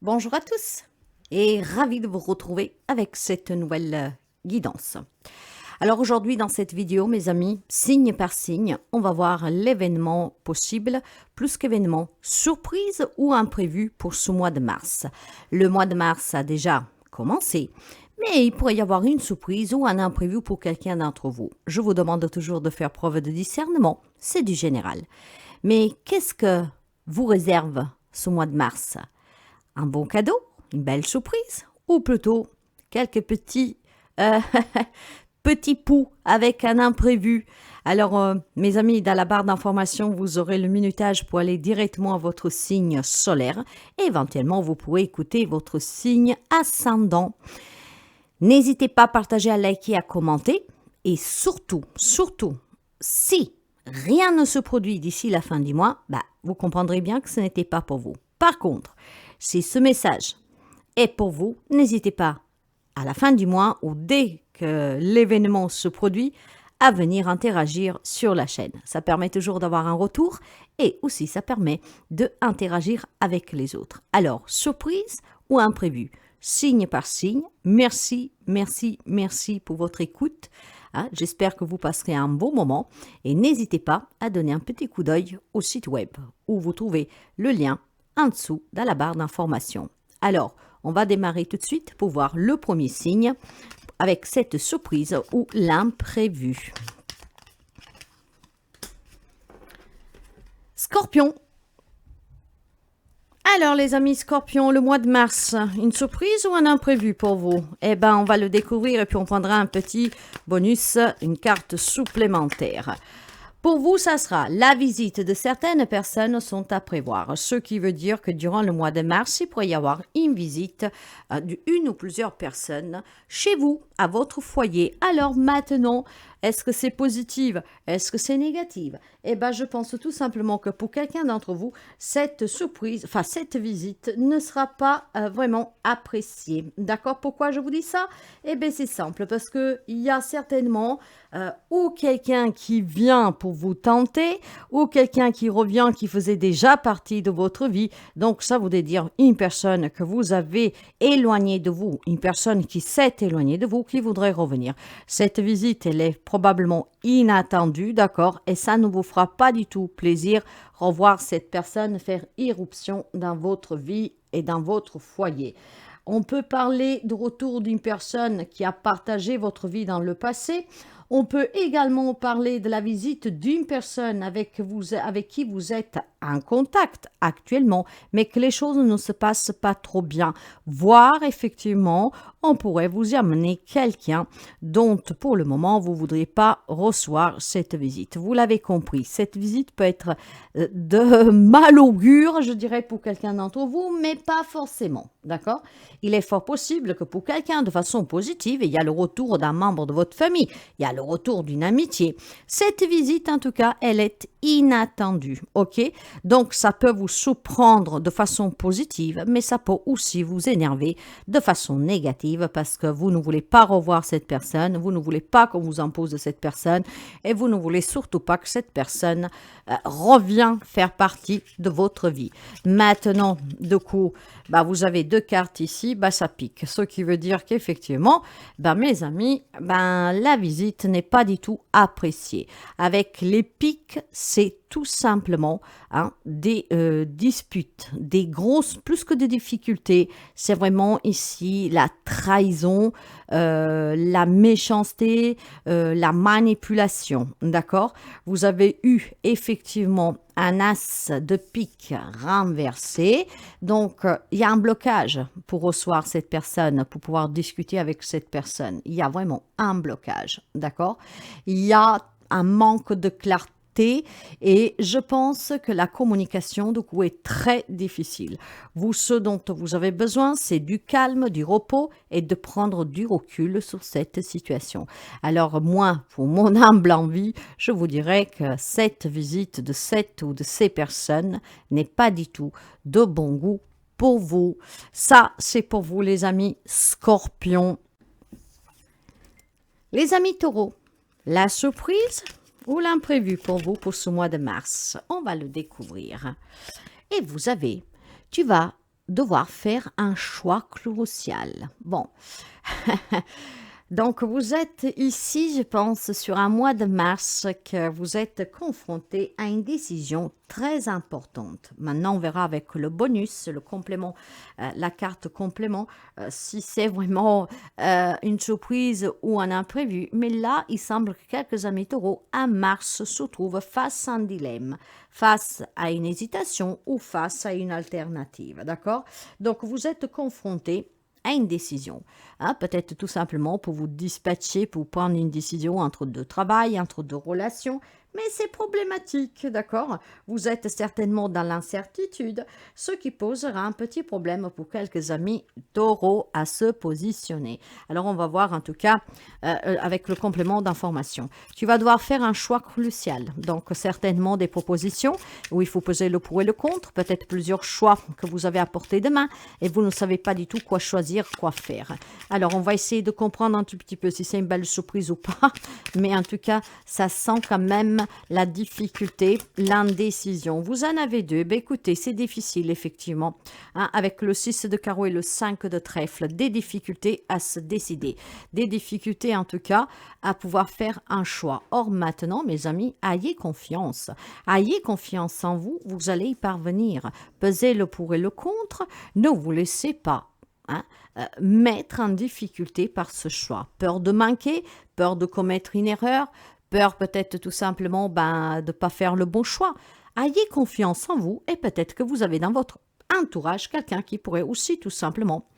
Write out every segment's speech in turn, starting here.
Bonjour à tous et ravi de vous retrouver avec cette nouvelle guidance. Alors aujourd'hui dans cette vidéo, mes amis, signe par signe, on va voir l'événement possible, plus qu'événement, surprise ou imprévu pour ce mois de mars. Le mois de mars a déjà commencé, mais il pourrait y avoir une surprise ou un imprévu pour quelqu'un d'entre vous. Je vous demande toujours de faire preuve de discernement, c'est du général. Mais qu'est-ce que vous réserve ce mois de mars? Un bon cadeau, une belle surprise, ou plutôt quelques euh, petits poux avec un imprévu. Alors, mes amis, dans la barre d'information, vous aurez le minutage pour aller directement à votre signe solaire et éventuellement, vous pourrez écouter votre signe ascendant. N'hésitez pas à partager, à liker, à commenter et surtout, si rien ne se produit d'ici la fin du mois, vous comprendrez bien que ce n'était pas pour vous. Par contre, si ce message est pour vous, n'hésitez pas à la fin du mois ou dès que l'événement se produit à venir interagir sur la chaîne. Ça permet toujours d'avoir un retour et aussi ça permet d'interagir avec les autres. Alors, surprise ou imprévu, signe par signe, merci pour votre écoute. J'espère que vous passerez un bon moment et n'hésitez pas à donner un petit coup d'œil au site web où vous trouvez le lien en dessous dans la barre d'information. Alors, on va démarrer tout de suite pour voir le premier signe avec cette surprise ou l'imprévu. Scorpion. Alors les amis Scorpion, le mois de mars, une surprise ou un imprévu pour vous? Eh bien, on va le découvrir et puis on prendra un petit bonus, une carte supplémentaire. Pour vous, ça sera la visite de certaines personnes sont à prévoir, ce qui veut dire que durant le mois de mars, il pourrait y avoir une visite d'une ou plusieurs personnes chez vous, à votre foyer. Alors maintenant, est-ce que c'est positif? Est-ce que c'est négatif? Eh bien, je pense tout simplement que pour quelqu'un d'entre vous, cette surprise, cette visite ne sera pas vraiment appréciée. D'accord? Pourquoi je vous dis ça? Eh bien, c'est simple, parce qu'il y a certainement ou quelqu'un qui vient pour vous tenter, ou quelqu'un qui revient qui faisait déjà partie de votre vie. Donc, ça voudrait dire une personne que vous avez éloignée de vous, une personne qui s'est éloignée de vous, qui voudrait revenir. Cette visite, elle est probablement inattendue, d'accord? Et ça ne vous fera pas du tout plaisir revoir cette personne faire irruption dans votre vie et dans votre foyer. On peut parler de retour d'une personne qui a partagé votre vie dans le passé. On peut également parler de la visite d'une personne avec qui vous êtes en contact actuellement, mais que les choses ne se passent pas trop bien. Voire, effectivement, on pourrait vous y amener quelqu'un dont, pour le moment, vous ne voudriez pas recevoir cette visite. Vous l'avez compris, cette visite peut être de mal augure, je dirais, pour quelqu'un d'entre vous, mais pas forcément, d'accord? Il est fort possible que pour quelqu'un, de façon positive, il y a le retour d'un membre de votre famille, il y a le retour d'une amitié. Cette visite, en tout cas, elle est inattendue, ok? Donc, ça peut vous surprendre de façon positive, mais ça peut aussi vous énerver de façon négative parce que vous ne voulez pas revoir cette personne, vous ne voulez pas qu'on vous impose de cette personne et vous ne voulez surtout pas que cette personne revienne faire partie de votre vie. Maintenant, du coup, vous avez deux cartes ici, ça pique. Ce qui veut dire qu'effectivement, mes amis, la visite n'est pas du tout appréciée. Avec les pics, c'est tout simplement des disputes, des grosses, plus que des difficultés, c'est vraiment ici la trahison, la méchanceté, la manipulation, d'accord? Vous avez eu effectivement un as de pique renversé, donc il y a un blocage pour recevoir cette personne, pour pouvoir discuter avec cette personne. Il y a vraiment un blocage, d'accord? Il y a un manque de clarté et je pense que la communication du coup est très difficile. Ce dont vous avez besoin, c'est du calme, du repos et de prendre du recul sur cette situation. Alors moi, pour mon humble envie, je vous dirais que cette visite de cette ou de ces personnes n'est pas du tout de bon goût pour vous. Ça, c'est pour vous les amis Scorpions. Les amis Taureaux, la surprise ou l'imprévu pour vous pour ce mois de mars? On va le découvrir. Et tu vas devoir faire un choix crucial. Bon, donc vous êtes ici, je pense, sur un mois de mars que vous êtes confronté à une décision très importante. Maintenant, on verra avec le bonus, le complément, la carte complément, si c'est vraiment une surprise ou un imprévu. Mais là, il semble que quelques amis taureaux à mars se trouvent face à un dilemme, face à une hésitation ou face à une alternative. D'accord? Donc, vous êtes confronté à une décision. Hein, peut-être tout simplement pour vous dispatcher, pour prendre une décision entre deux travails, entre deux relations, mais c'est problématique, d'accord? Vous êtes certainement dans l'incertitude, ce qui posera un petit problème pour quelques amis taureaux à se positionner. Alors on va voir en tout cas avec le complément d'information. Tu vas devoir faire un choix crucial, donc certainement des propositions où il faut peser le pour et le contre, peut-être plusieurs choix que vous avez à portée de main et vous ne savez pas du tout quoi choisir, quoi faire. Alors on va essayer de comprendre un tout petit peu si c'est une belle surprise ou pas, mais en tout cas ça sent quand même la difficulté, l'indécision. Vous en avez deux. Ben écoutez, c'est difficile effectivement. Hein, avec le 6 de carreau et le 5 de trèfle, des difficultés à se décider. Des difficultés en tout cas à pouvoir faire un choix. Or maintenant, mes amis, ayez confiance. Ayez confiance en vous, vous allez y parvenir. Pesez le pour et le contre. Ne vous laissez pas mettre en difficulté par ce choix. Peur de manquer, peur de commettre une erreur, peur peut-être tout simplement de ne pas faire le bon choix. Ayez confiance en vous et peut-être que vous avez dans votre entourage quelqu'un qui pourrait aussi tout simplement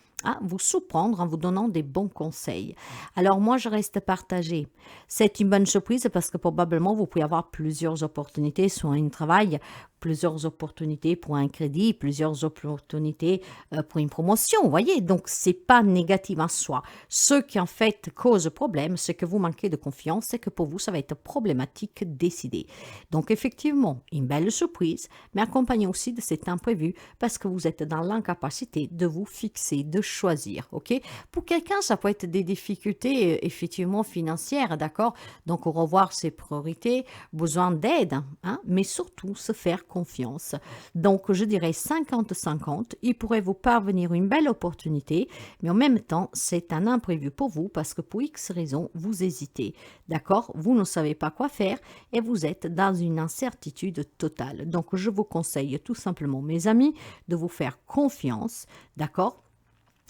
vous surprendre en vous donnant des bons conseils. Alors moi, je reste partagée. C'est une bonne surprise parce que probablement vous pouvez avoir plusieurs opportunités sur un travail, plusieurs opportunités pour un crédit, plusieurs opportunités pour une promotion, vous voyez. Donc, c'est pas négatif en soi. Ce qui, en fait, cause problème, c'est que vous manquez de confiance et que pour vous, ça va être problématique de décider. Donc, effectivement, une belle surprise, mais accompagnée aussi de cet imprévu parce que vous êtes dans l'incapacité de vous fixer, de choisir, ok? Pour quelqu'un, ça peut être des difficultés, effectivement, financières, d'accord? Donc, revoir ses priorités, besoin d'aide, mais surtout se faire confiance. Donc, je dirais 50-50. Il pourrait vous parvenir une belle opportunité, mais en même temps, c'est un imprévu pour vous parce que pour X raisons, vous hésitez. D'accord? Vous ne savez pas quoi faire et vous êtes dans une incertitude totale. Donc, je vous conseille tout simplement, mes amis, de vous faire confiance. D'accord?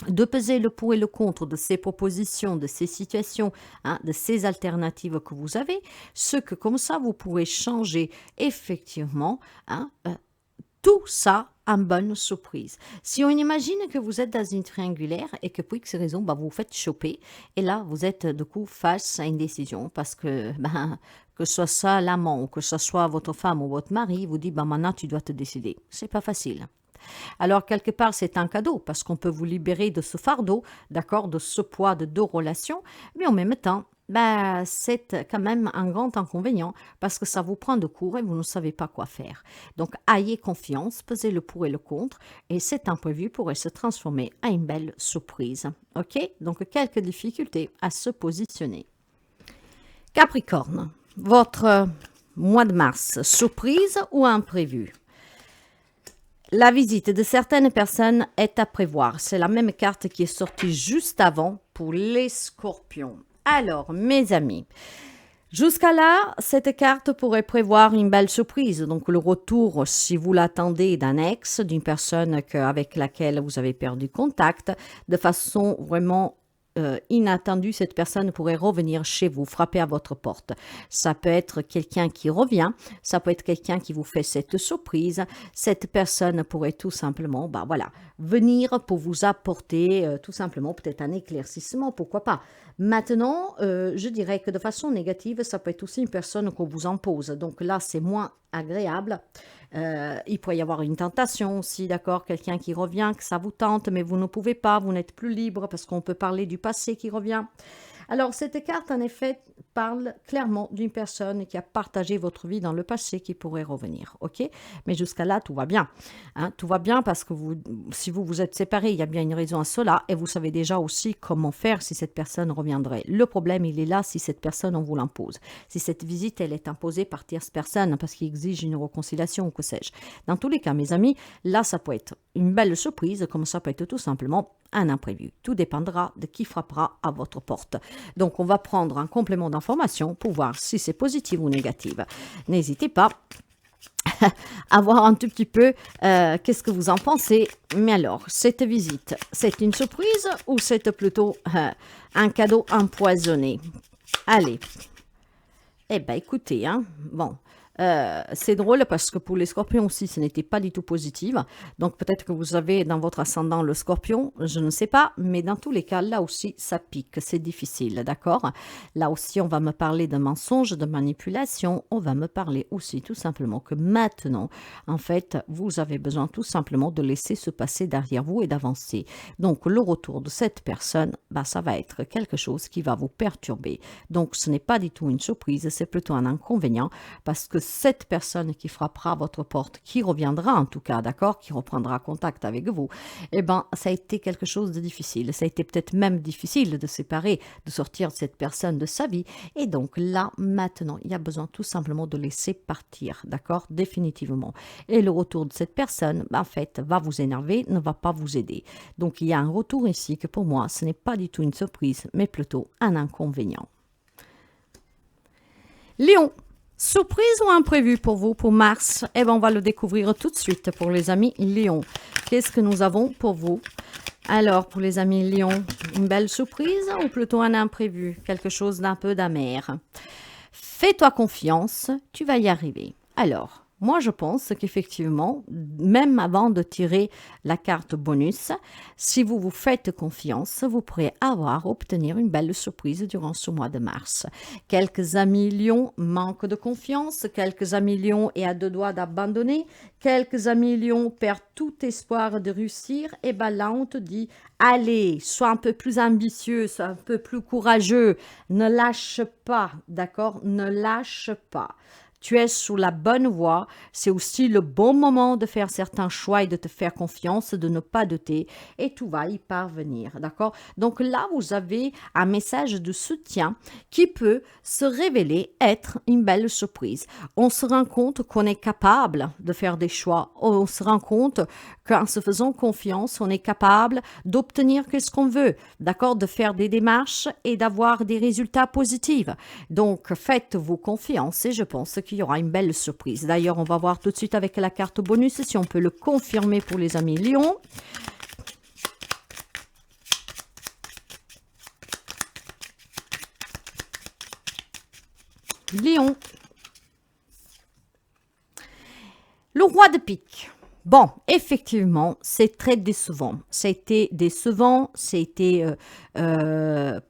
De peser le pour et le contre de ces propositions, de ces situations, de ces alternatives que vous avez, ce que comme ça vous pourrez changer effectivement tout ça en bonne surprise. Si on imagine que vous êtes dans une triangulaire et que pour X raison, vous vous faites choper et là vous êtes du coup face à une décision parce que que ce soit ça l'amant ou que ce soit votre femme ou votre mari vous dit maintenant tu dois te décider. C'est pas facile. Alors, quelque part, c'est un cadeau parce qu'on peut vous libérer de ce fardeau, d'accord, de ce poids de deux relations, mais en même temps, c'est quand même un grand inconvénient parce que ça vous prend de court et vous ne savez pas quoi faire. Donc, ayez confiance, pesez le pour et le contre et cet imprévu pourrait se transformer en une belle surprise. Ok? Donc, quelques difficultés à se positionner. Capricorne, votre mois de mars, surprise ou imprévu? La visite de certaines personnes est à prévoir. C'est la même carte qui est sortie juste avant pour les scorpions. Alors, mes amis, jusqu'à là, cette carte pourrait prévoir une belle surprise. Donc, le retour, si vous l'attendez, d'un ex, d'une personne avec laquelle vous avez perdu contact, de façon vraiment inattendue, cette personne pourrait revenir chez vous, frapper à votre porte. Ça peut être quelqu'un qui revient, ça peut être quelqu'un qui vous fait cette surprise. Cette personne pourrait tout simplement, venir pour vous apporter tout simplement peut-être un éclaircissement, pourquoi pas. Maintenant, je dirais que de façon négative, ça peut être aussi une personne qu'on vous impose. Donc là, c'est moins agréable. Il pourrait y avoir une tentation aussi, d'accord, quelqu'un qui revient, que ça vous tente, mais vous ne pouvez pas, vous n'êtes plus libre parce qu'on peut parler du passé qui revient. Alors, cette carte, en effet, parle clairement d'une personne qui a partagé votre vie dans le passé qui pourrait revenir, ok? Mais jusqu'à là, tout va bien. Hein, tout va bien parce que si vous vous êtes séparés, il y a bien une raison à cela et vous savez déjà aussi comment faire si cette personne reviendrait. Le problème, il est là si cette personne, on vous l'impose. Si cette visite, elle est imposée par tierce personne parce qu'il exige une réconciliation ou que sais-je. Dans tous les cas, mes amis, là, ça peut être une belle surprise comme ça peut être tout simplement un imprévu. Tout dépendra de qui frappera à votre porte. Donc, on va prendre un complément d'information pour voir si c'est positif ou négatif. N'hésitez pas à voir un tout petit peu qu'est-ce que vous en pensez. Mais alors, cette visite, c'est une surprise ou c'est plutôt un cadeau empoisonné? Allez. Eh bien, écoutez, hein, bon, c'est drôle parce que pour les scorpions aussi, ce n'était pas du tout positif. Donc, peut-être que vous avez dans votre ascendant le scorpion, je ne sais pas. Mais dans tous les cas, là aussi, ça pique. C'est difficile, d'accord? Là aussi, on va me parler de mensonges, de manipulation. On va me parler aussi tout simplement que maintenant, en fait, vous avez besoin tout simplement de laisser se passer derrière vous et d'avancer. Donc, le retour de cette personne, bah, ça va être quelque chose qui va vous perturber. Donc, ce n'est pas du tout une surprise, c'est plutôt un inconvénient parce que cette personne qui frappera à votre porte, qui reviendra en tout cas, d'accord, qui reprendra contact avec vous, eh bien, ça a été quelque chose de difficile. Ça a été peut-être même difficile de séparer, de sortir cette personne de sa vie. Et donc là, maintenant, il y a besoin tout simplement de laisser partir, d'accord, définitivement. Et le retour de cette personne, en fait, va vous énerver, ne va pas vous aider. Donc, il y a un retour ici que pour moi, ce n'est pas du tout une surprise, mais plutôt un inconvénient. Lion. Surprise ou imprévu pour vous, pour Mars? Eh bien, on va le découvrir tout de suite pour les amis Lion. Qu'est-ce que nous avons pour vous? Alors, pour les amis Lion, une belle surprise ou plutôt un imprévu? Quelque chose d'un peu d'amer. Fais-toi confiance, tu vas y arriver. Alors, moi, je pense qu'effectivement, même avant de tirer la carte bonus, si vous vous faites confiance, vous pourrez obtenir une belle surprise durant ce mois de mars. Quelques amis lions manquent de confiance, quelques amis lions est à deux doigts d'abandonner, quelques amis lions perdent tout espoir de réussir, et bien là, on te dit, allez, sois un peu plus ambitieux, sois un peu plus courageux, ne lâche pas, d'accord? Ne lâche pas. Tu es sur la bonne voie. C'est aussi le bon moment de faire certains choix et de te faire confiance, de ne pas douter et tout va y parvenir, d'accord? Donc là, vous avez un message de soutien qui peut se révéler être une belle surprise. On se rend compte qu'on est capable de faire des choix. On se rend compte qu'en se faisant confiance, on est capable d'obtenir ce qu'on veut, d'accord? De faire des démarches et d'avoir des résultats positifs. Donc, faites-vous confiance et je pense qu'il y aura une belle surprise. D'ailleurs, on va voir tout de suite avec la carte bonus si on peut le confirmer pour les amis Lion. Lion. Le roi de pique. Bon, effectivement, c'est très décevant. Ça a été décevant, c'était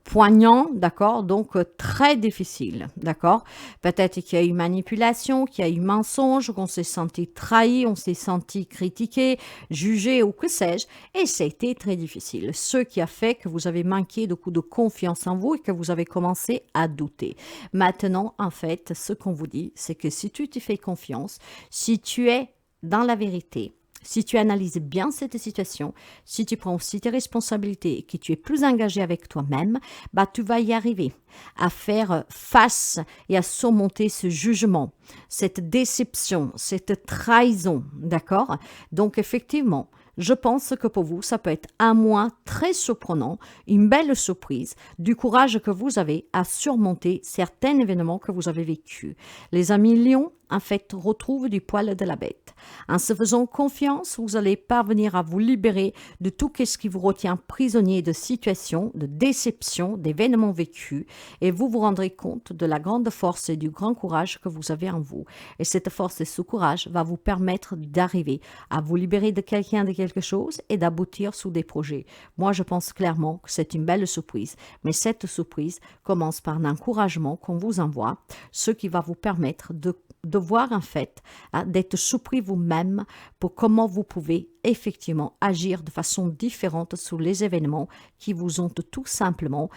poignant, d'accord? Donc, très difficile, d'accord? Peut-être qu'il y a eu manipulation, qu'il y a eu mensonge, qu'on s'est senti trahi, on s'est senti critiqué, jugé ou que sais-je. Et ça a été très difficile. Ce qui a fait que vous avez manqué de coup de confiance en vous et que vous avez commencé à douter. Maintenant, en fait, ce qu'on vous dit, c'est que si tu te fais confiance, si tu es dans la vérité, si tu analyses bien cette situation, si tu prends aussi tes responsabilités et que tu es plus engagé avec toi-même, bah, tu vas y arriver à faire face et à surmonter ce jugement, cette déception, cette trahison, d'accord? Donc, effectivement, je pense que pour vous, ça peut être un mois très surprenant, une belle surprise, du courage que vous avez à surmonter certains événements que vous avez vécus. Les amis Lions, en fait, retrouvent du poil de la bête. En se faisant confiance, vous allez parvenir à vous libérer de tout ce qui vous retient prisonnier de situations, de déceptions, d'événements vécus, et vous vous rendrez compte de la grande force et du grand courage que vous avez en vous. Et cette force et ce courage va vous permettre d'arriver à vous libérer de quelqu'un, de quelque chose, et d'aboutir sous des projets. Moi, je pense clairement que c'est une belle surprise, mais cette surprise commence par un encouragement qu'on vous envoie, ce qui va vous permettre de voir en fait, hein, d'être surpris vous-même pour comment vous pouvez effectivement agir de façon différente sur les événements qui vous ont tout simplement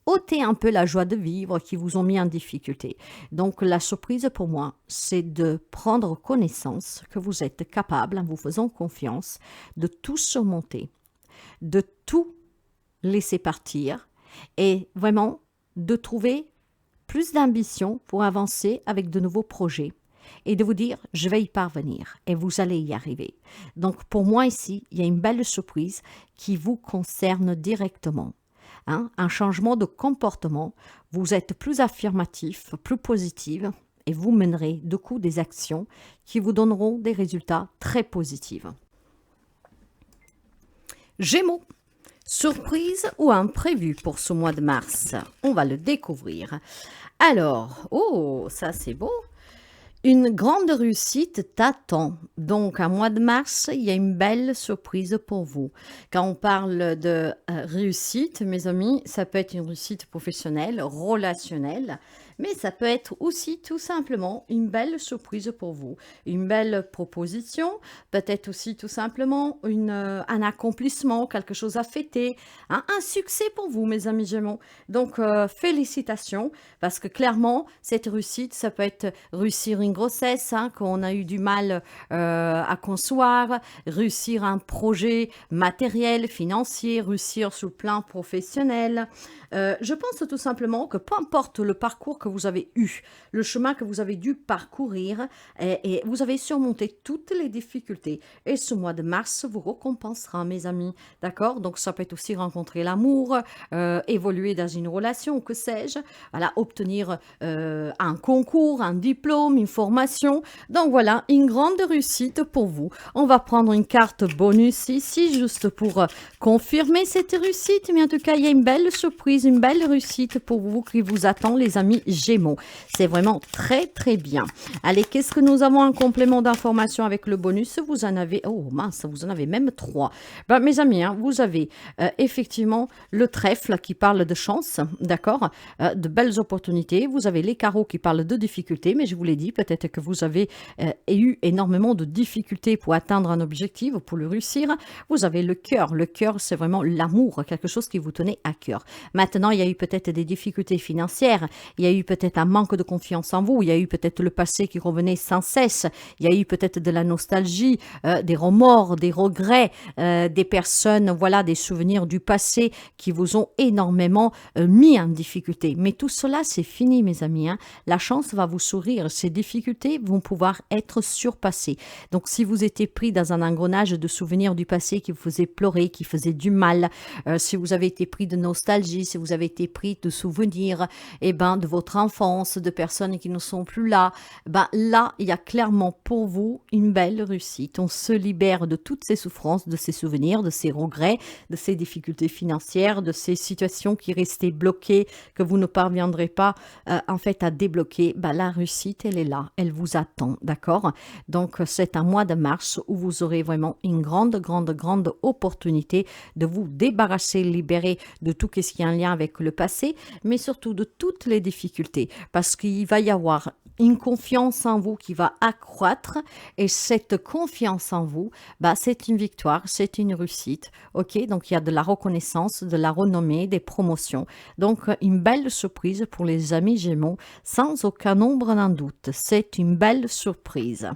ôter un peu la joie de vivre qui vous ont mis en difficulté. Donc la surprise pour moi, c'est de prendre connaissance que vous êtes capable, en vous faisant confiance, de tout surmonter, de tout laisser partir et vraiment de trouver plus d'ambition pour avancer avec de nouveaux projets et de vous dire, je vais y parvenir et vous allez y arriver. Donc pour moi ici, il y a une belle surprise qui vous concerne directement. Un changement de comportement, vous êtes plus affirmatif, plus positif et vous mènerez de coup des actions qui vous donneront des résultats très positifs. Gémeaux. Surprise ou imprévu pour ce mois de mars? On va le découvrir. Alors, oh, ça c'est beau. Une grande réussite t'attend. Donc, un mois de mars, il y a une belle surprise pour vous. Quand on parle de réussite, mes amis, ça peut être une réussite professionnelle, relationnelle, mais ça peut être aussi tout simplement une belle surprise pour vous. Une belle proposition, peut-être aussi tout simplement un accomplissement, quelque chose à fêter, un succès pour vous, mes amis Gémeaux. Donc, félicitations, parce que clairement, cette réussite, ça peut être réussir une grossesse qu'on a eu du mal à concevoir, réussir un projet matériel, financier, réussir sur le plan professionnel. Je pense tout simplement que peu importe le parcours que vous avez eu, le chemin que vous avez dû parcourir, et vous avez surmonté toutes les difficultés. Et ce mois de mars vous récompensera, mes amis. D'accord? Donc, ça peut être aussi rencontrer l'amour, évoluer dans une relation, que sais-je. Voilà, obtenir un concours, un diplôme, une formation. Donc, voilà, une grande réussite pour vous. On va prendre une carte bonus ici, juste pour confirmer cette réussite. Mais en tout cas, il y a une belle surprise, une belle réussite pour vous qui vous attend, les amis Gémeaux. C'est vraiment très, très bien. Allez, qu'est-ce que nous avons en complément d'information avec le bonus? Vous en avez, oh mince, vous en avez même 3. Ben, mes amis, vous avez effectivement le trèfle qui parle de chance, d'accord, de belles opportunités. Vous avez les carreaux qui parlent de difficultés, mais je vous l'ai dit, peut-être que vous avez eu énormément de difficultés pour atteindre un objectif, pour le réussir. Vous avez le cœur. Le cœur, c'est vraiment l'amour, quelque chose qui vous tenait à cœur. Maintenant, il y a eu peut-être des difficultés financières, il y a eu peut-être un manque de confiance en vous, il y a eu peut-être le passé qui revenait sans cesse, il y a eu peut-être de la nostalgie, des remords, des regrets, des personnes, voilà, des souvenirs du passé qui vous ont énormément mis en difficulté. Mais tout cela, c'est fini, mes amis. La chance va vous sourire. Ces difficultés vont pouvoir être surpassées. Donc, si vous étiez pris dans un engrenage de souvenirs du passé qui vous faisait pleurer, qui faisait du mal, si vous avez été pris de nostalgie, si vous avez été pris de souvenirs, de votre enfance, de personnes qui ne sont plus là, là, il y a clairement pour vous une belle réussite. On se libère de toutes ces souffrances, de ces souvenirs, de ces regrets, de ces difficultés financières, de ces situations qui restaient bloquées, que vous ne parviendrez pas en fait à débloquer. La réussite, elle est là, elle vous attend, d'accord? Donc, c'est un mois de mars où vous aurez vraiment une grande opportunité de vous débarrasser, libérer de tout ce qui est en lien avec le passé, mais surtout de toutes les difficultés, parce qu'il va y avoir une confiance en vous qui va accroître, et cette confiance en vous, c'est une victoire, c'est une réussite, ok? Donc, il y a de la reconnaissance, de la renommée, des promotions. Donc, une belle surprise pour les amis Gémeaux, sans aucun nombre d'un doute. C'est une belle surprise.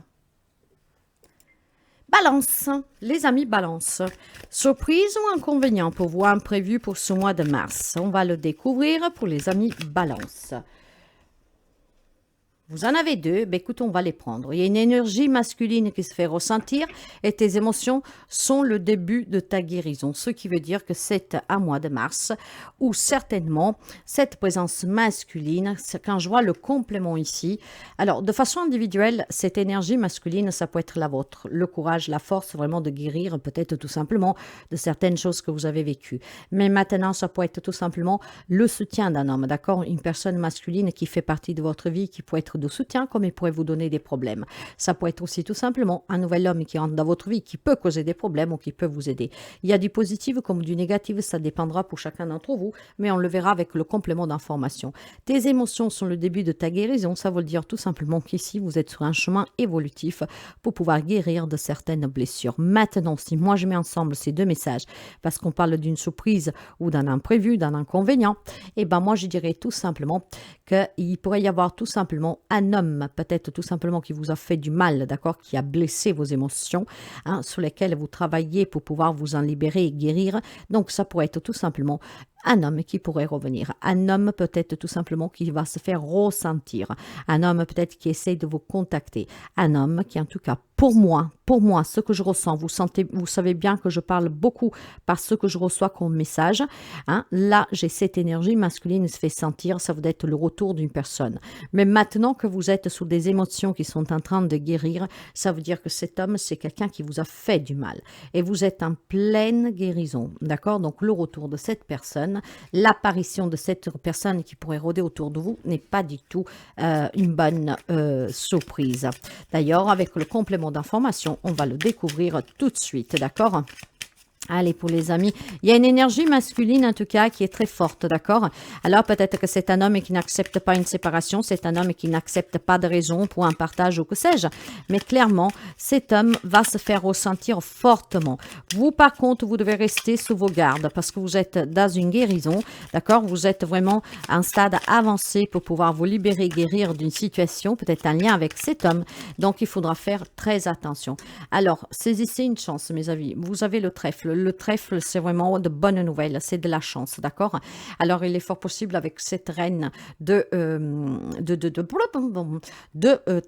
Balance, les amis Balance. Surprise ou inconvénient pour vous, imprévu pour ce mois de mars? On va le découvrir pour les amis Balance. Vous en avez 2, écoute, on va les prendre. Il y a une énergie masculine qui se fait ressentir et tes émotions sont le début de ta guérison. Ce qui veut dire que c'est un mois de mars où certainement cette présence masculine, quand je vois le complément ici, alors de façon individuelle, cette énergie masculine, ça peut être la vôtre. Le courage, la force vraiment de guérir peut-être tout simplement de certaines choses que vous avez vécues. Mais maintenant, ça peut être tout simplement le soutien d'un homme, d'accord? Une personne masculine qui fait partie de votre vie, qui peut être manque de soutien, comme il pourrait vous donner des problèmes. Ça peut être aussi tout simplement un nouvel homme qui rentre dans votre vie, qui peut causer des problèmes ou qui peut vous aider. Il y a du positif comme du négatif, ça dépendra pour chacun d'entre vous, mais on le verra avec le complément d'information. Tes émotions sont le début de ta guérison, ça veut dire tout simplement qu'ici, vous êtes sur un chemin évolutif pour pouvoir guérir de certaines blessures. Maintenant, si moi je mets ensemble ces deux messages, parce qu'on parle d'une surprise ou d'un imprévu, d'un inconvénient, et ben moi je dirais tout simplement qu'il pourrait y avoir tout simplement un homme, peut-être tout simplement qui vous a fait du mal, d'accord, qui a blessé vos émotions, sur lesquelles vous travaillez pour pouvoir vous en libérer et guérir. Donc ça pourrait être tout simplement un homme qui pourrait revenir, un homme peut-être tout simplement qui va se faire ressentir, un homme peut-être qui essaie de vous contacter, un homme qui en tout cas pour moi, ce que je ressens, vous savez bien que je parle beaucoup par ce que je reçois comme message. Là, j'ai cette énergie masculine qui se fait sentir, ça va être le retour d'une personne. Mais maintenant que vous êtes sous des émotions qui sont en train de guérir, ça veut dire que cet homme, c'est quelqu'un qui vous a fait du mal. Et vous êtes en pleine guérison, d'accord? Donc, le retour de cette personne, l'apparition de cette personne qui pourrait rôder autour de vous n'est pas du tout une bonne surprise. D'ailleurs, avec le complément d'information, on va le découvrir tout de suite, d'accord? Allez, pour les amis, il y a une énergie masculine en tout cas qui est très forte, d'accord? Alors peut-être que c'est un homme qui n'accepte pas une séparation, c'est un homme qui n'accepte pas de raison pour un partage ou que sais-je. Mais clairement, cet homme va se faire ressentir fortement. Vous, par contre, vous devez rester sous vos gardes parce que vous êtes dans une guérison, d'accord? Vous êtes vraiment à un stade avancé pour pouvoir vous libérer, guérir d'une situation, peut-être un lien avec cet homme. Donc, il faudra faire très attention. Alors, saisissez une chance, mes amis. Vous avez le trèfle. Le trèfle, c'est vraiment de bonnes nouvelles, c'est de la chance, d'accord? Alors, il est fort possible avec cette reine de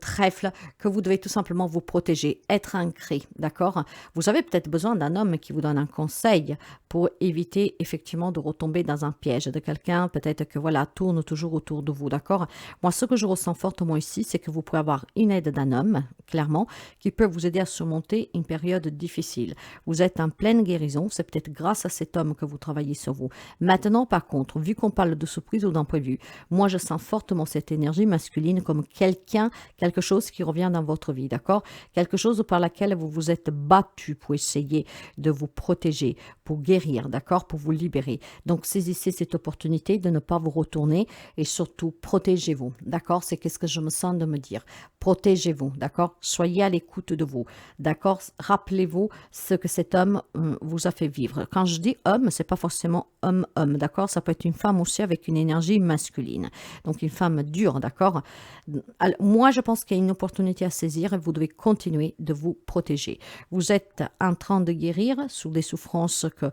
trèfle que vous devez tout simplement vous protéger, être ancré, d'accord? Vous avez peut-être besoin d'un homme qui vous donne un conseil pour éviter effectivement de retomber dans un piège de quelqu'un, peut-être que voilà, tourne toujours autour de vous, d'accord? Moi, ce que je ressens fortement ici, c'est que vous pouvez avoir une aide d'un homme, clairement, qui peut vous aider à surmonter une période difficile. Vous êtes en pleine guérison, c'est peut-être grâce à cet homme que vous travaillez sur vous. Maintenant, par contre, vu qu'on parle de surprise ou d'imprévu, moi, je sens fortement cette énergie masculine comme quelque chose qui revient dans votre vie, d'accord? Quelque chose par laquelle vous vous êtes battu pour essayer de vous protéger, pour guérir, d'accord? Pour vous libérer. Donc, saisissez cette opportunité de ne pas vous retourner et surtout, protégez-vous, d'accord? C'est qu'est-ce que je me sens de me dire. Protégez-vous, d'accord? Soyez à l'écoute de vous, d'accord? Rappelez-vous ce que cet homme vous a fait vivre. Quand je dis homme, c'est pas forcément homme, d'accord? Ça peut être une femme aussi avec une énergie masculine. Donc, une femme dure, d'accord? Alors, moi, je pense qu'il y a une opportunité à saisir et vous devez continuer de vous protéger. Vous êtes en train de guérir sous des souffrances que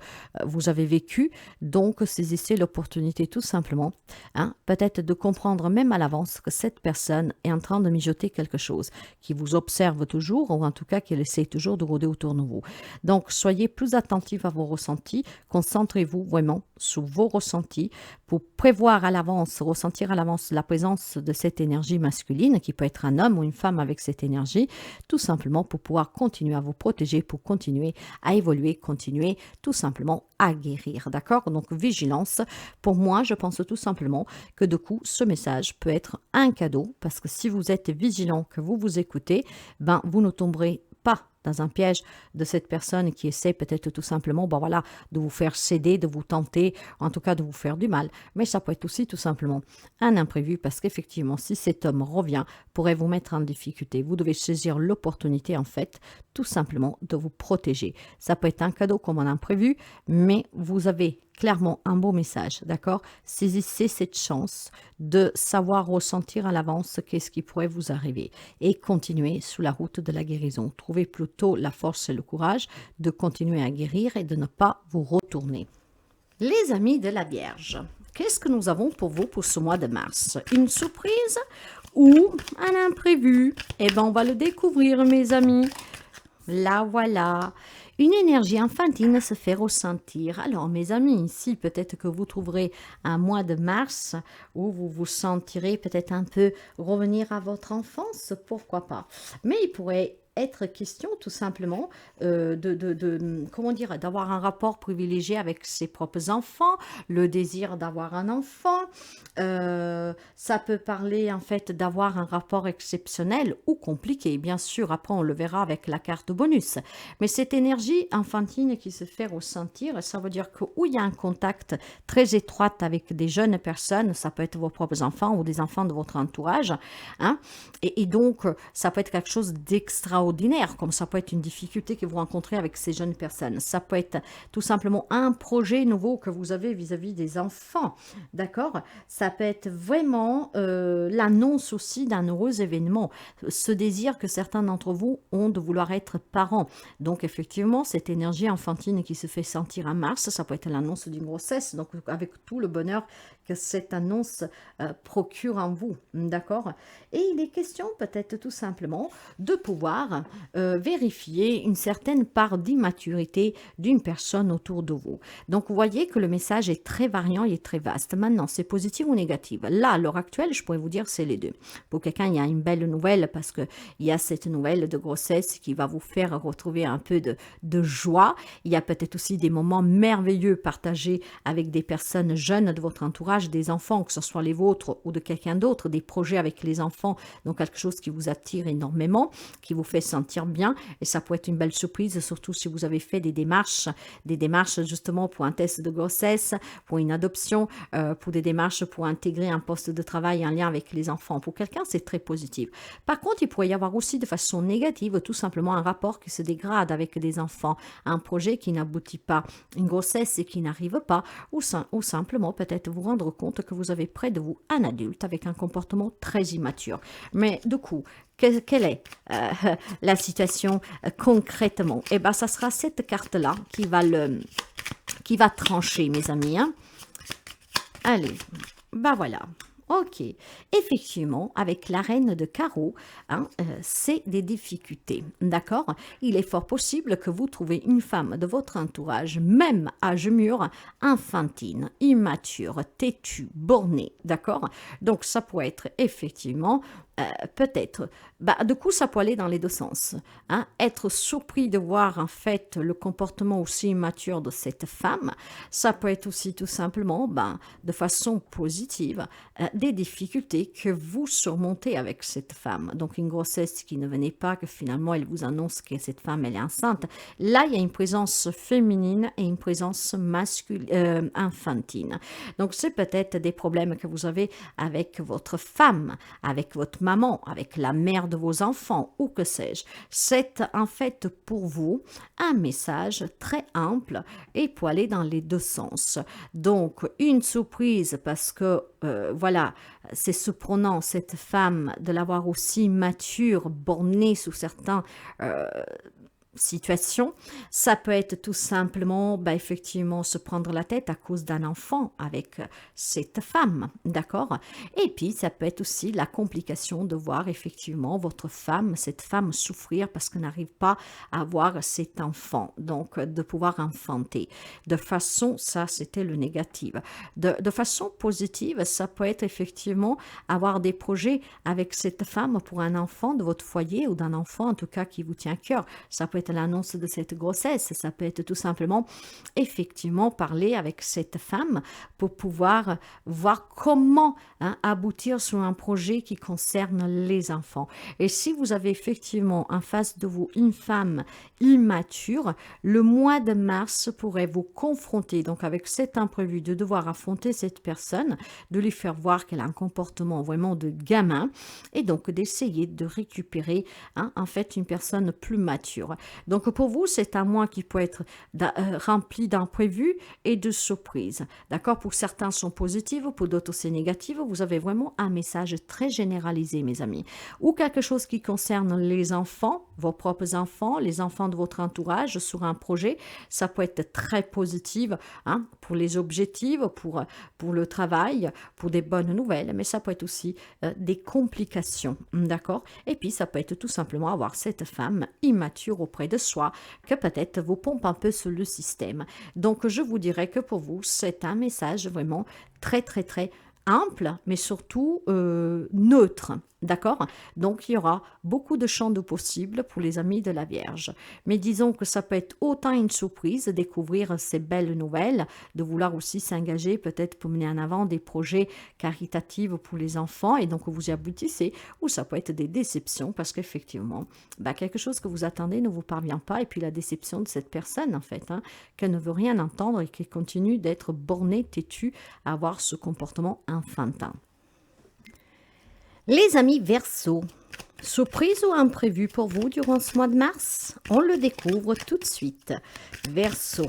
vous avez vécues, donc saisissez l'opportunité tout simplement, peut-être de comprendre même à l'avance que cette personne est en train de mijoter quelque chose, qui vous observe toujours ou en tout cas qu'elle essaie toujours de rôder autour de vous. Donc, soyez plus attentifs à vos ressentis, concentrez-vous vraiment sur vos ressentis pour prévoir à l'avance, ressentir à l'avance la présence de cette énergie masculine, qui peut être un homme ou une femme avec cette énergie, tout simplement pour pouvoir continuer à vous protéger, pour continuer à évoluer, continuer tout simplement à guérir, d'accord? Donc, vigilance. Pour moi, je pense tout simplement que du coup, ce message peut être un cadeau, parce que si vous êtes vigilant, que vous vous écoutez, ben, vous ne tomberez pas dans un piège de cette personne qui essaie peut-être tout simplement de vous faire céder, de vous tenter, en tout cas de vous faire du mal. Mais ça peut être aussi tout simplement un imprévu parce qu'effectivement, si cet homme revient, pourrait vous mettre en difficulté. Vous devez saisir l'opportunité en fait, tout simplement de vous protéger. Ça peut être un cadeau comme un imprévu, mais vous avez clairement un beau message, d'accord? Saisissez cette chance de savoir ressentir à l'avance qu'est-ce qui pourrait vous arriver et continuez sur la route de la guérison. Trouvez plutôt la force et le courage de continuer à guérir et de ne pas vous retourner. Les amis de la Vierge, qu'est-ce que nous avons pour vous pour ce mois de mars? Une surprise ou un imprévu? Eh bien, on va le découvrir, mes amis. Là, voilà. Une énergie enfantine se fait ressentir. Alors, mes amis, ici, peut-être que vous trouverez un mois de mars où vous vous sentirez peut-être un peu revenir à votre enfance, pourquoi pas. Mais il pourrait être question tout simplement comment dire, d'avoir un rapport privilégié avec ses propres enfants, le désir d'avoir un enfant. Ça peut parler en fait d'avoir un rapport exceptionnel ou compliqué, bien sûr. Après, on le verra avec la carte bonus. Mais cette énergie enfantine qui se fait ressentir, ça veut dire que où il y a un contact très étroit avec des jeunes personnes, ça peut être vos propres enfants ou des enfants de votre entourage, hein, et donc ça peut être quelque chose d'extraordinaire, comme ça peut être une difficulté que vous rencontrez avec ces jeunes personnes. Ça peut être tout simplement un projet nouveau que vous avez vis-à-vis des enfants, d'accord? Ça peut être vraiment l'annonce aussi d'un heureux événement, ce désir que certains d'entre vous ont de vouloir être parents. Donc effectivement, cette énergie enfantine qui se fait sentir en mars, ça peut être l'annonce d'une grossesse, donc avec tout le bonheur que cette annonce procure en vous, d'accord? Et il est question peut-être tout simplement de pouvoir vérifier une certaine part d'immaturité d'une personne autour de vous. Donc vous voyez que le message est très variant et très vaste. Maintenant, c'est positif ou négatif? Là, à l'heure actuelle, je pourrais vous dire c'est les deux. Pour quelqu'un, il y a une belle nouvelle parce qu'il y a cette nouvelle de grossesse qui va vous faire retrouver un peu de joie. Il y a peut-être aussi des moments merveilleux partagés avec des personnes jeunes de votre entourage, des enfants, que ce soit les vôtres ou de quelqu'un d'autre, des projets avec les enfants, donc quelque chose qui vous attire énormément, qui vous fait sentir bien, et ça peut être une belle surprise, surtout si vous avez fait des démarches justement pour un test de grossesse, pour une adoption, pour des démarches pour intégrer un poste de travail en lien avec les enfants. Pour quelqu'un, c'est très positif. Par contre, il pourrait y avoir aussi de façon négative, tout simplement un rapport qui se dégrade avec des enfants, un projet qui n'aboutit pas, une grossesse qui n'arrive pas, ou simplement peut-être vous rendre compte que vous avez près de vous un adulte avec un comportement très immature. Mais du coup, quelle est la situation concrètement? Eh bien, ça sera cette carte-là qui va trancher, mes amis. Hein. Allez, ben voilà. Ok, effectivement, avec la reine de carreau, hein, c'est des difficultés, d'accord? Il est fort possible que vous trouviez une femme de votre entourage, même âge mûr, enfantine, immature, têtue, bornée, d'accord? Donc ça pourrait être effectivement peut-être, du coup, ça peut aller dans les deux sens. Hein. Être surpris de voir en fait le comportement aussi immature de cette femme, ça peut être aussi tout simplement, de façon positive, des difficultés que vous surmontez avec cette femme. Donc une grossesse qui ne venait pas, que finalement elle vous annonce que cette femme elle est enceinte. Là, il y a une présence féminine et une présence masculine, enfantine. Donc c'est peut-être des problèmes que vous avez avec votre femme, avec votre maman, avec la mère de vos enfants, ou que sais-je. C'est en fait pour vous un message très ample et pour aller dans les deux sens. Donc une surprise parce que voilà, c'est surprenant cette femme de l'avoir aussi mature, bornée sous certains situation. Ça peut être tout simplement, effectivement, se prendre la tête à cause d'un enfant avec cette femme, d'accord? Et puis, ça peut être aussi la complication de voir effectivement votre femme, cette femme souffrir parce qu'elle n'arrive pas à avoir cet enfant, donc de pouvoir enfanter. De façon, ça c'était le négatif. De façon positive, ça peut être effectivement avoir des projets avec cette femme pour un enfant de votre foyer ou d'un enfant en tout cas qui vous tient à cœur. Ça peut être l'annonce de cette grossesse, ça peut être tout simplement effectivement parler avec cette femme pour pouvoir voir comment aboutir sur un projet qui concerne les enfants. Et si vous avez effectivement en face de vous une femme immature, le mois de mars pourrait vous confronter donc avec cet imprévu de devoir affronter cette personne, de lui faire voir qu'elle a un comportement vraiment de gamin et donc d'essayer de récupérer en fait une personne plus mature. Donc pour vous, c'est un mois qui peut être rempli d'imprévus et de surprises. D'accord? Pour certains sont positifs, pour d'autres c'est négatif. Vous avez vraiment un message très généralisé, mes amis. Ou quelque chose qui concerne les enfants, vos propres enfants, les enfants de votre entourage sur un projet. Ça peut être très positif, hein, pour les objectifs, pour le travail, pour des bonnes nouvelles, mais ça peut être aussi des complications, d'accord? Et puis ça peut être tout simplement avoir cette femme immature auprès de soi que peut-être vous pompe un peu sur le système. Donc je vous dirais que pour vous, c'est un message vraiment très très très ample, mais surtout neutre. D'accord? Donc, il y aura beaucoup de champs de possibles pour les amis de la Vierge. Mais disons que ça peut être autant une surprise de découvrir ces belles nouvelles, de vouloir aussi s'engager peut-être pour mener en avant des projets caritatifs pour les enfants et donc vous y aboutissez, ou ça peut être des déceptions parce qu'effectivement, quelque chose que vous attendez ne vous parvient pas et puis la déception de cette personne en fait, hein, qu'elle ne veut rien entendre et qui continue d'être bornée, têtue, à avoir ce comportement enfantin. Les amis Verseau, surprise ou imprévu pour vous durant ce mois de mars? On le découvre tout de suite. Verseau,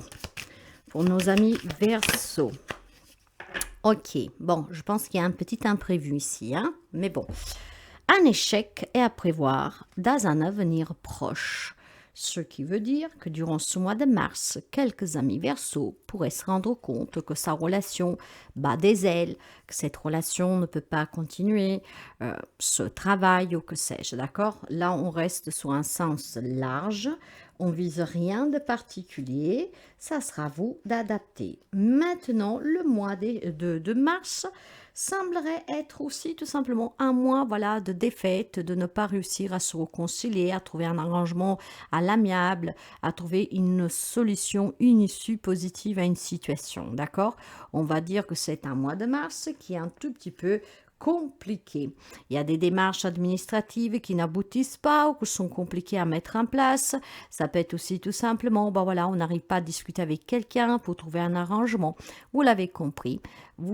pour nos amis Verseau. Ok, bon, je pense qu'il y a un petit imprévu ici, hein? Mais bon, un échec est à prévoir dans un avenir proche. Ce qui veut dire que durant ce mois de mars, quelques amis Verseau pourraient se rendre compte que sa relation bat des ailes, que cette relation ne peut pas continuer, ce travail ou que sais-je, d'accord? Là, on reste sur un sens large, on vise rien de particulier, ça sera à vous d'adapter. Maintenant, le mois de mars semblerait être aussi tout simplement un mois voilà, de défaite, de ne pas réussir à se réconcilier, à trouver un arrangement à l'amiable, à trouver une solution, une issue positive à une situation, d'accord? On va dire que c'est un mois de mars qui est un tout petit peu compliqué. Il y a des démarches administratives qui n'aboutissent pas ou qui sont compliquées à mettre en place. Ça peut être aussi tout simplement, voilà, on n'arrive pas à discuter avec quelqu'un pour trouver un arrangement. Vous l'avez compris,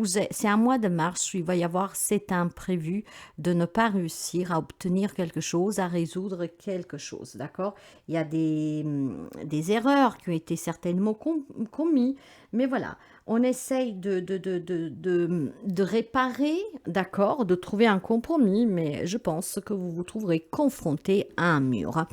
c'est un mois de mars où il va y avoir cet imprévu de ne pas réussir à obtenir quelque chose, à résoudre quelque chose, d'accord? Il y a des erreurs qui ont été certainement commises, mais voilà, on essaye de réparer, d'accord, de trouver un compromis, mais je pense que vous vous trouverez confronté à un mur.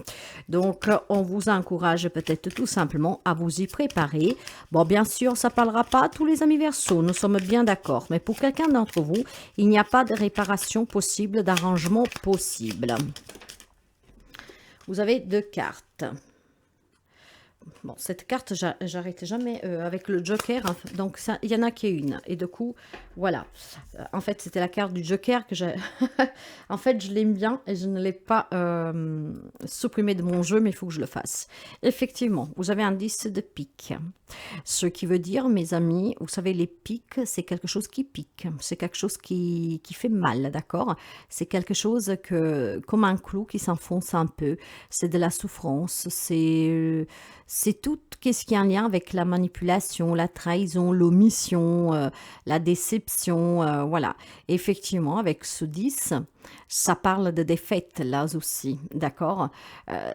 Donc, on vous encourage peut-être tout simplement à vous y préparer. Bon, bien sûr, ça ne parlera pas à tous les amis Verseau, nous sommes bien d'accord, mais pour quelqu'un d'entre vous, il n'y a pas de réparation possible, d'arrangement possible. Vous avez 2 cartes. Bon, cette carte, j'arrête jamais avec le Joker, hein, donc il y en a qui est une. Et du coup, voilà. En fait, c'était la carte du Joker que j'ai... En fait, je l'aime bien et je ne l'ai pas supprimé de mon jeu, mais il faut que je le fasse. Effectivement, vous avez un 10 de pique. Ce qui veut dire, mes amis, vous savez, les piques, c'est quelque chose qui pique. C'est quelque chose qui fait mal, d'accord? C'est quelque chose comme un clou qui s'enfonce un peu. C'est de la souffrance, c'est tout ce qui est en lien avec la manipulation, la trahison, l'omission, la déception, voilà. Effectivement, avec ce 10, ça parle de défaite là aussi, d'accord?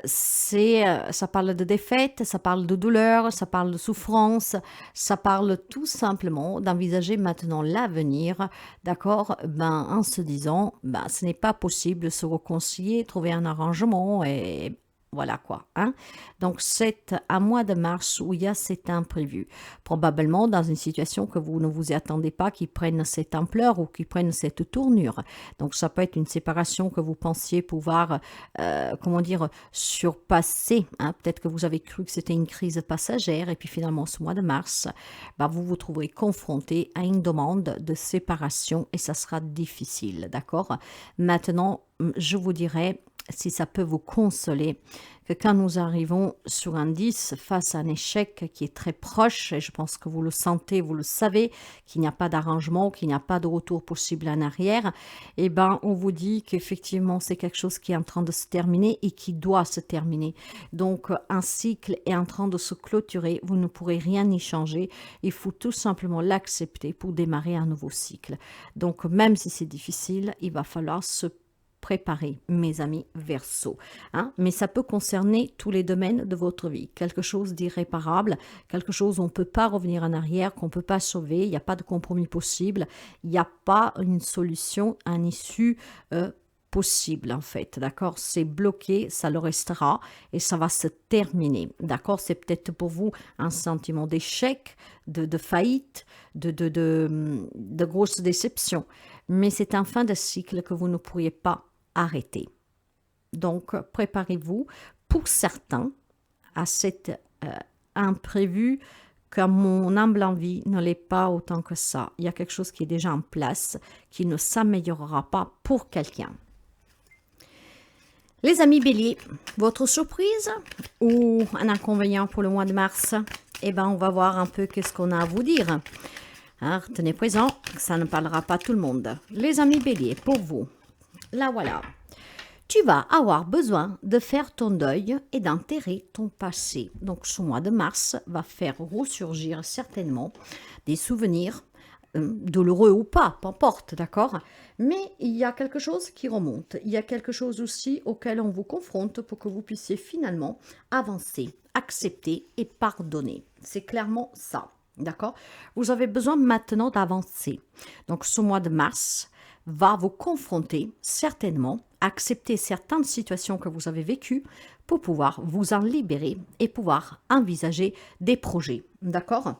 Ça parle de défaite, ça parle de douleur, ça parle de souffrance, ça parle tout simplement d'envisager maintenant l'avenir, d'accord? En se disant, ce n'est pas possible de se réconcilier, trouver un arrangement et voilà quoi, hein. Donc, c'est un mois de mars où il y a cet imprévu. Probablement dans une situation que vous ne vous y attendez pas, qui prenne cette ampleur ou qui prenne cette tournure. Donc, ça peut être une séparation que vous pensiez pouvoir, surpasser, hein. Peut-être que vous avez cru que c'était une crise passagère et puis finalement, ce mois de mars, vous vous trouverez confronté à une demande de séparation et ça sera difficile, d'accord? Maintenant, je vous dirais, si ça peut vous consoler, que quand nous arrivons sur un 10 face à un échec qui est très proche, et je pense que vous le sentez, vous le savez, qu'il n'y a pas d'arrangement, qu'il n'y a pas de retour possible en arrière, on vous dit qu'effectivement c'est quelque chose qui est en train de se terminer et qui doit se terminer. Donc un cycle est en train de se clôturer, vous ne pourrez rien y changer, il faut tout simplement l'accepter pour démarrer un nouveau cycle. Donc même si c'est difficile, il va falloir se préparer, mes amis Verseau, hein? Mais ça peut concerner tous les domaines de votre vie. Quelque chose d'irréparable, quelque chose où on ne peut pas revenir en arrière, qu'on ne peut pas sauver, il n'y a pas de compromis possible, il n'y a pas une solution, un issue possible en fait, d'accord? C'est bloqué, ça le restera et ça va se terminer, d'accord? C'est peut-être pour vous un sentiment d'échec, de faillite, de grosse déception, mais c'est un fin de cycle que vous ne pourriez pas arrêter. Donc, préparez-vous pour certains à cet imprévu que mon humble envie ne l'est pas autant que ça. Il y a quelque chose qui est déjà en place, qui ne s'améliorera pas pour quelqu'un. Les amis béliers, votre surprise ou un inconvénient pour le mois de mars? Eh bien, on va voir un peu qu'est-ce qu'on a à vous dire. Hein, tenez présent, ça ne parlera pas tout le monde. Les amis béliers, pour vous, là voilà. Tu vas avoir besoin de faire ton deuil et d'enterrer ton passé. Donc ce mois de mars va faire ressurgir certainement des souvenirs, douloureux ou pas, peu importe, d'accord? Mais il y a quelque chose qui remonte. Il y a quelque chose aussi auquel on vous confronte pour que vous puissiez finalement avancer, accepter et pardonner. C'est clairement ça, d'accord? Vous avez besoin maintenant d'avancer. Donc ce mois de mars va vous confronter certainement, accepter certaines situations que vous avez vécues pour pouvoir vous en libérer et pouvoir envisager des projets, d'accord?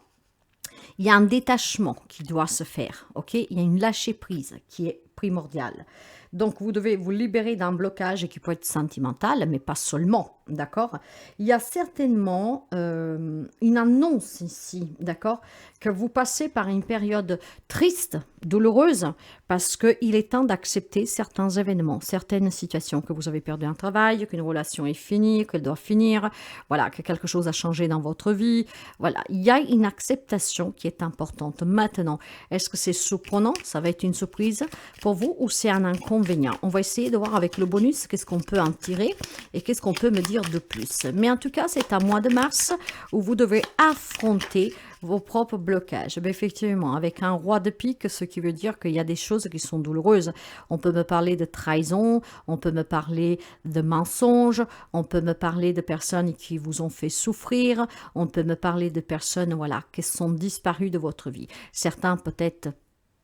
Il y a un détachement qui doit se faire, ok? Il y a une lâcher prise qui est primordiale. Donc, vous devez vous libérer d'un blocage qui peut être sentimental, mais pas seulement, d'accord? Il y a certainement une annonce ici, d'accord? Que vous passez par une période triste, douloureuse, parce qu'il est temps d'accepter certains événements, certaines situations, que vous avez perdu un travail, qu'une relation est finie, qu'elle doit finir, voilà, que quelque chose a changé dans votre vie, voilà. Il y a une acceptation qui est importante. Maintenant, est-ce que c'est surprenant? Ça va être une surprise pour vous ou c'est un inconvénient? On va essayer de voir avec le bonus qu'est-ce qu'on peut en tirer et qu'est-ce qu'on peut me dire de plus. Mais en tout cas, c'est un mois de mars où vous devez affronter vos propres blocages. Mais effectivement, avec un roi de pique, ce qui veut dire qu'il y a des choses qui sont douloureuses. On peut me parler de trahison, on peut me parler de mensonges, on peut me parler de personnes qui vous ont fait souffrir, on peut me parler de personnes, voilà, qui sont disparues de votre vie. Certains peut-être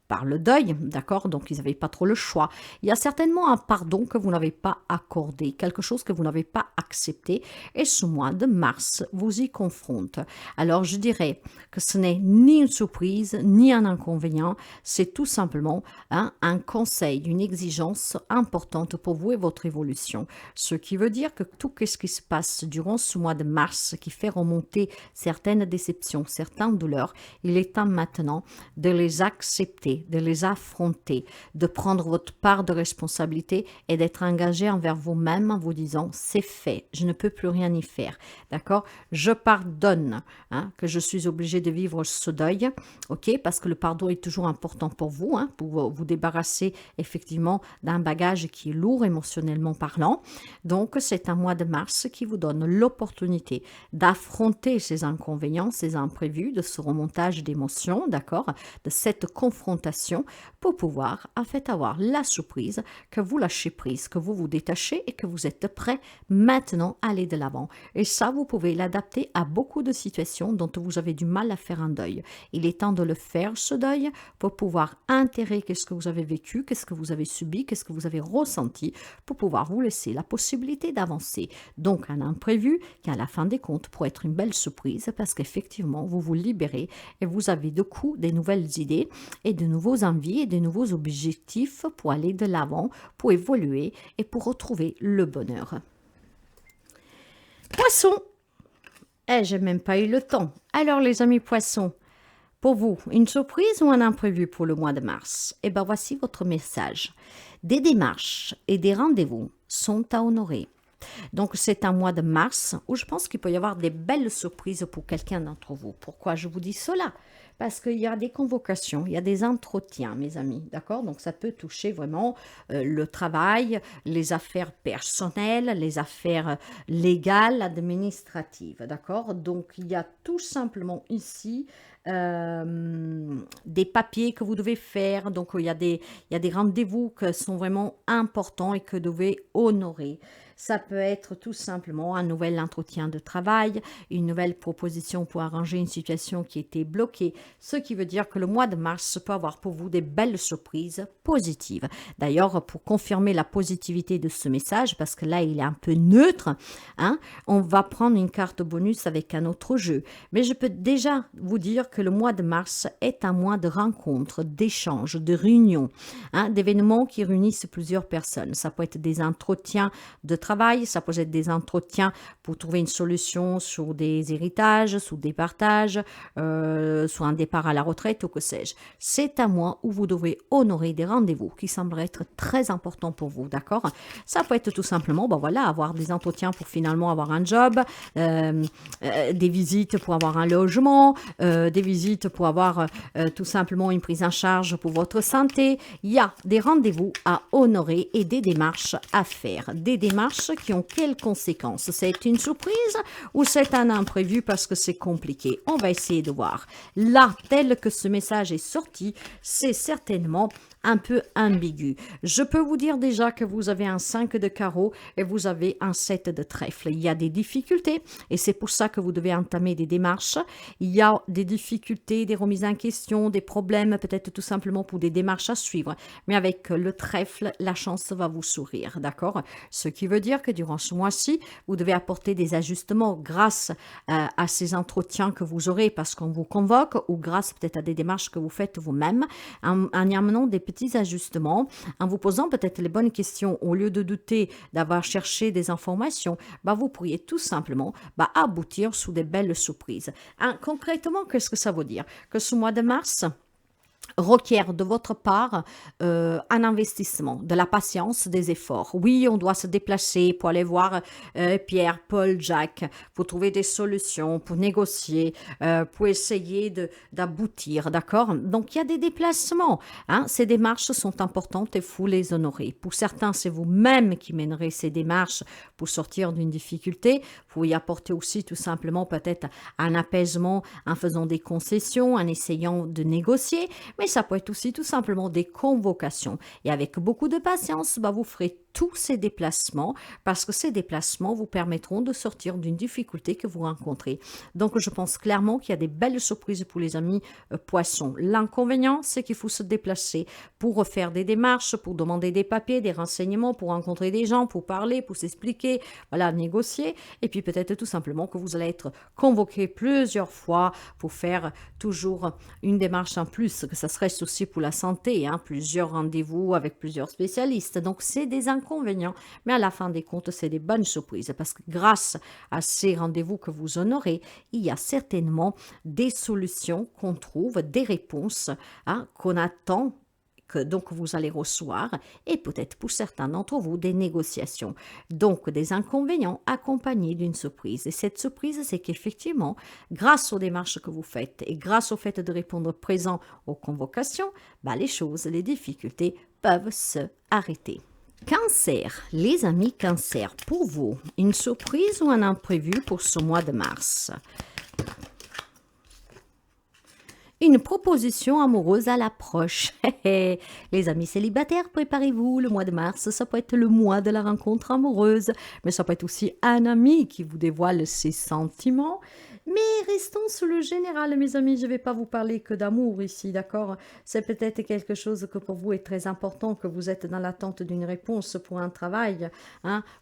par le deuil, d'accord? Donc, ils n'avaient pas trop le choix. Il y a certainement un pardon que vous n'avez pas accordé, quelque chose que vous n'avez pas accepté, et ce mois de mars vous y confronte. Alors, je dirais que ce n'est ni une surprise, ni un inconvénient, c'est tout simplement un conseil, une exigence importante pour vous et votre évolution. Ce qui veut dire que tout ce qui se passe durant ce mois de mars, qui fait remonter certaines déceptions, certaines douleurs, il est temps maintenant de les accepter, de les affronter, de prendre votre part de responsabilité et d'être engagé envers vous-même en vous disant c'est fait, je ne peux plus rien y faire, d'accord? Je pardonne que je suis obligée de vivre ce deuil, ok? Parce que le pardon est toujours important pour vous, pour vous débarrasser effectivement d'un bagage qui est lourd émotionnellement parlant. Donc c'est un mois de mars qui vous donne l'opportunité d'affronter ces inconvénients, ces imprévus, de ce remontage d'émotions, d'accord? De cette confrontation pour pouvoir en fait avoir la surprise que vous lâchez prise, que vous vous détachez et que vous êtes prêt maintenant à aller de l'avant. Et ça, vous pouvez l'adapter à beaucoup de situations dont vous avez du mal à faire un deuil. Il est temps de le faire, ce deuil, pour pouvoir intégrer qu'est-ce que vous avez vécu, qu'est-ce que vous avez subi, qu'est-ce que vous avez ressenti, pour pouvoir vous laisser la possibilité d'avancer. Donc, un imprévu qui, à la fin des comptes, pourrait être une belle surprise parce qu'effectivement, vous vous libérez et vous avez de coup des nouvelles idées et de nouveaux envies et de nouveaux objectifs pour aller de l'avant, pour évoluer et pour retrouver le bonheur. Poisson, j'ai même pas eu le temps. Alors les amis poissons, pour vous, une surprise ou un imprévu pour le mois de mars? Eh bien voici votre message. Des démarches et des rendez-vous sont à honorer. Donc, c'est un mois de mars où je pense qu'il peut y avoir des belles surprises pour quelqu'un d'entre vous. Pourquoi je vous dis cela? Parce qu'il y a des convocations, il y a des entretiens, mes amis, d'accord? Donc, ça peut toucher vraiment le travail, les affaires personnelles, les affaires légales, administratives, d'accord? Donc, il y a tout simplement ici des papiers que vous devez faire. Donc, il y a des rendez-vous qui sont vraiment importants et que vous devez honorer. Ça peut être tout simplement un nouvel entretien de travail, une nouvelle proposition pour arranger une situation qui était bloquée, ce qui veut dire que le mois de mars peut avoir pour vous des belles surprises positives. D'ailleurs, pour confirmer la positivité de ce message, parce que là, il est un peu neutre, hein, on va prendre une carte bonus avec un autre jeu. Mais je peux déjà vous dire que le mois de mars est un mois de rencontres, d'échanges, de réunions, hein, d'événements qui réunissent plusieurs personnes. Ça peut être des entretiens de travail, ça peut être des entretiens pour trouver une solution sur des héritages, sur des partages, sur un départ à la retraite ou que sais-je. C'est un mois où vous devez honorer des rendez-vous qui semblent être très importants pour vous, d'accord? Ça peut être tout simplement, ben voilà, avoir des entretiens pour finalement avoir un job, des visites pour avoir un logement, des visites pour avoir tout simplement une prise en charge pour votre santé. Il y a des rendez-vous à honorer et des démarches à faire. Des démarches qui ont quelles conséquences? C'est une surprise ou c'est un imprévu parce que c'est compliqué? On va essayer de voir. Là, tel que ce message est sorti, c'est certainement un peu ambigu. Je peux vous dire déjà que vous avez un 5 de carreau et vous avez un 7 de trèfle. Il y a des difficultés et c'est pour ça que vous devez entamer des démarches. Il y a des difficultés, des remises en question, des problèmes, peut-être tout simplement pour des démarches à suivre. Mais avec le trèfle, la chance va vous sourire, d'accord? Ce qui veut dire que durant ce mois-ci, vous devez apporter des ajustements grâce à ces entretiens que vous aurez parce qu'on vous convoque ou grâce peut-être à des démarches que vous faites vous-même en y amenant des petits ajustements, en vous posant peut-être les bonnes questions au lieu de douter d'avoir cherché des informations, bah, vous pourriez tout simplement aboutir sous des belles surprises. Hein, concrètement, qu'est-ce que ça veut dire? Que ce mois de mars requiert de votre part un investissement, de la patience, des efforts. Oui, on doit se déplacer pour aller voir Pierre, Paul, Jacques, pour trouver des solutions, pour négocier, pour essayer d'aboutir, d'accord? Donc, il y a des déplacements. Hein? Ces démarches sont importantes et il faut les honorer. Pour certains, c'est vous-même qui mènerez ces démarches pour sortir d'une difficulté, pour y apporter aussi tout simplement peut-être un apaisement en faisant des concessions, en essayant de négocier, mais ça peut être aussi tout simplement des convocations. Et avec beaucoup de patience, vous ferez tous ces déplacements parce que ces déplacements vous permettront de sortir d'une difficulté que vous rencontrez. Donc, je pense clairement qu'il y a des belles surprises pour les amis poissons. L'inconvénient, c'est qu'il faut se déplacer pour refaire des démarches, pour demander des papiers, des renseignements, pour rencontrer des gens, pour parler, pour s'expliquer, voilà, négocier. Et puis peut-être tout simplement que vous allez être convoqué plusieurs fois pour faire toujours une démarche en plus, que ça serait aussi pour la santé, hein, plusieurs rendez-vous avec plusieurs spécialistes. Donc, c'est des inconvénients, mais à la fin des comptes, c'est des bonnes surprises parce que grâce à ces rendez-vous que vous honorez, il y a certainement des solutions qu'on trouve, des réponses qu'on attend que donc vous allez recevoir et peut-être pour certains d'entre vous des négociations. Donc des inconvénients accompagnés d'une surprise. Et cette surprise, c'est qu'effectivement, grâce aux démarches que vous faites et grâce au fait de répondre présent aux convocations, les choses, les difficultés peuvent se arrêter. Cancer, les amis Cancer, pour vous, une surprise ou un imprévu pour ce mois de mars? Une proposition amoureuse à l'approche. Les amis célibataires, préparez-vous, le mois de mars, ça peut être le mois de la rencontre amoureuse, mais ça peut être aussi un ami qui vous dévoile ses sentiments. Mais restons sur le général, mes amis, je ne vais pas vous parler que d'amour ici, d'accord? C'est peut-être quelque chose que pour vous est très important, que vous êtes dans l'attente d'une réponse pour un travail,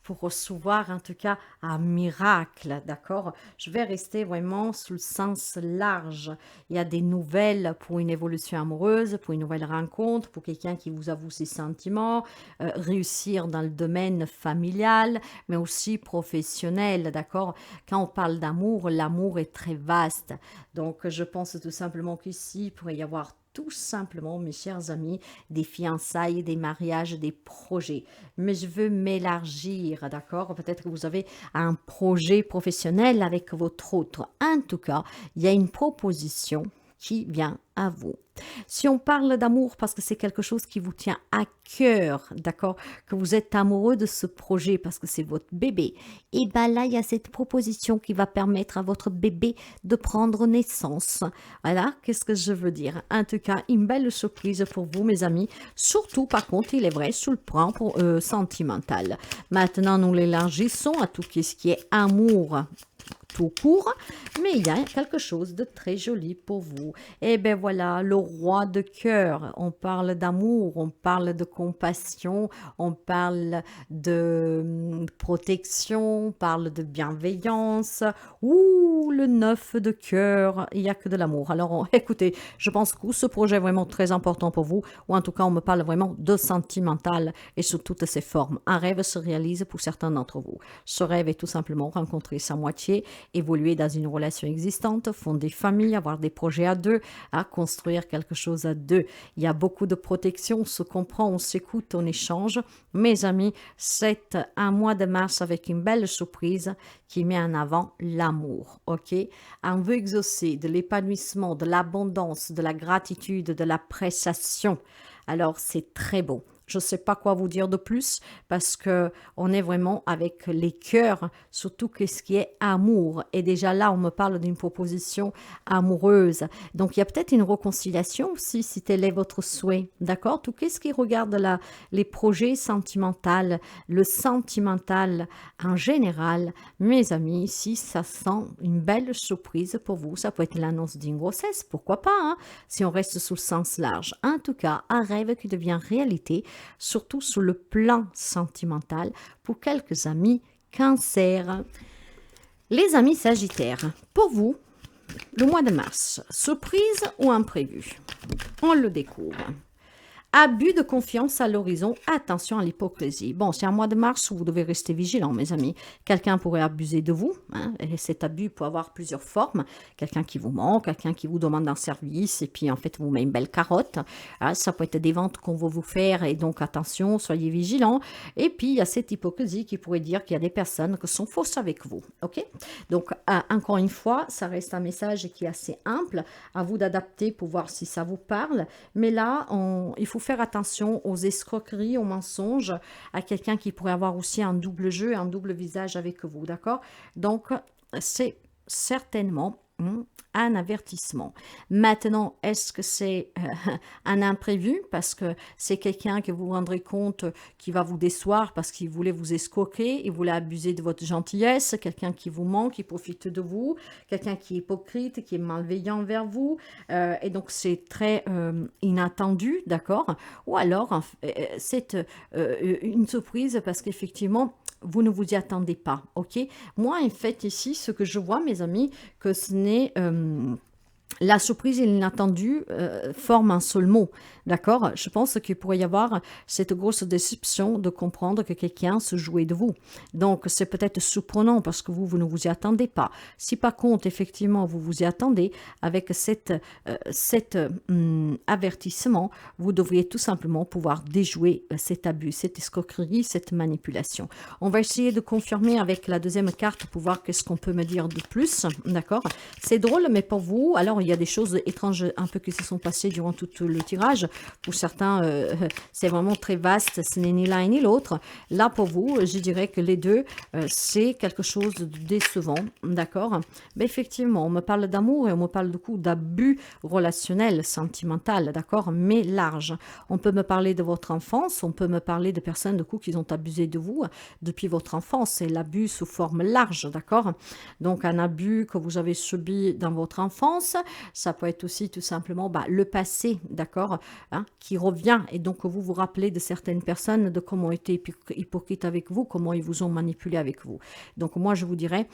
pour recevoir en tout cas un miracle, d'accord? Je vais rester vraiment sous le sens large. Il y a des nouvelles pour une évolution amoureuse, pour une nouvelle rencontre, pour quelqu'un qui vous avoue ses sentiments, réussir dans le domaine familial, mais aussi professionnel, d'accord? Quand on parle d'amour, l'amour est très vaste. Donc, je pense tout simplement qu'ici, il pourrait y avoir tout simplement, mes chers amis, des fiançailles, des mariages, des projets. Mais je veux m'élargir, d'accord? Peut-être que vous avez un projet professionnel avec votre autre. En tout cas, il y a une proposition qui vient à vous. Si on parle d'amour parce que c'est quelque chose qui vous tient à cœur, d'accord, que vous êtes amoureux de ce projet parce que c'est votre bébé, et bien là, il y a cette proposition qui va permettre à votre bébé de prendre naissance. Voilà, qu'est-ce que je veux dire? En tout cas, une belle surprise pour vous, mes amis. Surtout, par contre, il est vrai, sous le plan sentimental. Maintenant, nous l'élargissons à tout ce qui est amour tout court, mais il y a quelque chose de très joli pour vous. Et bien voilà, le roi de cœur. On parle d'amour, on parle de compassion, on parle de protection, on parle de bienveillance. Ouh, le 9 de cœur, il n'y a que de l'amour. Alors écoutez, je pense que ce projet est vraiment très important pour vous, ou en tout cas on me parle vraiment de sentimental et sous toutes ses formes. Un rêve se réalise pour certains d'entre vous. Ce rêve est tout simplement rencontrer sa moitié, évoluer dans une relation existante, fonder famille, avoir des projets à deux, à construire quelque chose à deux. Il y a beaucoup de protection, on se comprend, on s'écoute, on échange. Mes amis, c'est un mois de mars avec une belle surprise qui met en avant l'amour, ok? Un vœu exaucé, de l'épanouissement, de l'abondance, de la gratitude, de l'appréciation. Alors, c'est très beau. Je ne sais pas quoi vous dire de plus parce que on est vraiment avec les cœurs, surtout que ce qui est amour. Et déjà là, on me parle d'une proposition amoureuse. Donc, il y a peut-être une réconciliation aussi, si tel est votre souhait. D'accord? Tout ce qui regarde les projets sentimentaux, le sentimental en général, mes amis, ici, ça sent une belle surprise pour vous. Ça peut être l'annonce d'une grossesse, pourquoi pas, hein, si on reste sous le sens large. En tout cas, un rêve qui devient réalité, surtout sur le plan sentimental, pour quelques amis Cancer. Les amis Sagittaires, pour vous, le mois de mars, surprise ou imprévu? On le découvre. Abus de confiance à l'horizon, attention à l'hypocrisie. Bon, c'est un mois de mars où vous devez rester vigilant, mes amis. Quelqu'un pourrait abuser de vous, hein, et cet abus peut avoir plusieurs formes. Quelqu'un qui vous ment, quelqu'un qui vous demande un service, et puis en fait vous met une belle carotte. Hein, ça peut être des ventes qu'on va vous faire, et donc attention, soyez vigilants. Et puis il y a cette hypocrisie qui pourrait dire qu'il y a des personnes qui sont fausses avec vous, ok? Donc, encore une fois, ça reste un message qui est assez ample, à vous d'adapter pour voir si ça vous parle. Mais là, il faut faire attention aux escroqueries, aux mensonges, à quelqu'un qui pourrait avoir aussi un double jeu, un double visage avec vous, d'accord? Donc, c'est certainement un avertissement. Maintenant, est-ce que c'est un imprévu parce que c'est quelqu'un que vous vous rendrez compte qui va vous décevoir parce qu'il voulait vous escroquer, il voulait abuser de votre gentillesse, quelqu'un qui vous ment, qui profite de vous, quelqu'un qui est hypocrite, qui est malveillant envers vous, et donc c'est très inattendu, d'accord? Ou alors, c'est une surprise parce qu'effectivement, vous ne vous y attendez pas, ok? Moi, en fait, ici, ce que je vois, mes amis, que ce n'est... la surprise et l'inattendu forment un seul mot, d'accord? Je pense qu'il pourrait y avoir cette grosse déception de comprendre que quelqu'un se jouait de vous. Donc, c'est peut-être surprenant parce que vous ne vous y attendez pas. Si par contre, effectivement, vous vous y attendez, avec cet avertissement, vous devriez tout simplement pouvoir déjouer cet abus, cette escroquerie, cette manipulation. On va essayer de confirmer avec la deuxième carte pour voir qu'est-ce qu'on peut me dire de plus, d'accord? C'est drôle, mais pour vous, alors il y a des choses étranges un peu qui se sont passées durant tout le tirage. Pour certains, c'est vraiment très vaste, ce n'est ni l'un ni l'autre. Là, pour vous, je dirais que les deux, c'est quelque chose de décevant, d'accord? Mais effectivement, on me parle d'amour et on me parle du coup d'abus relationnel, sentimental, d'accord? Mais large. On peut me parler de votre enfance, on peut me parler de personnes du coup qui ont abusé de vous depuis votre enfance. C'est l'abus sous forme large, d'accord? Donc, un abus que vous avez subi dans votre enfance, ça peut être aussi tout simplement le passé, d'accord, hein, qui revient et donc vous vous rappelez de certaines personnes, de comment ils étaient hypocrites avec vous, comment ils vous ont manipulé avec vous. Donc moi je vous dirais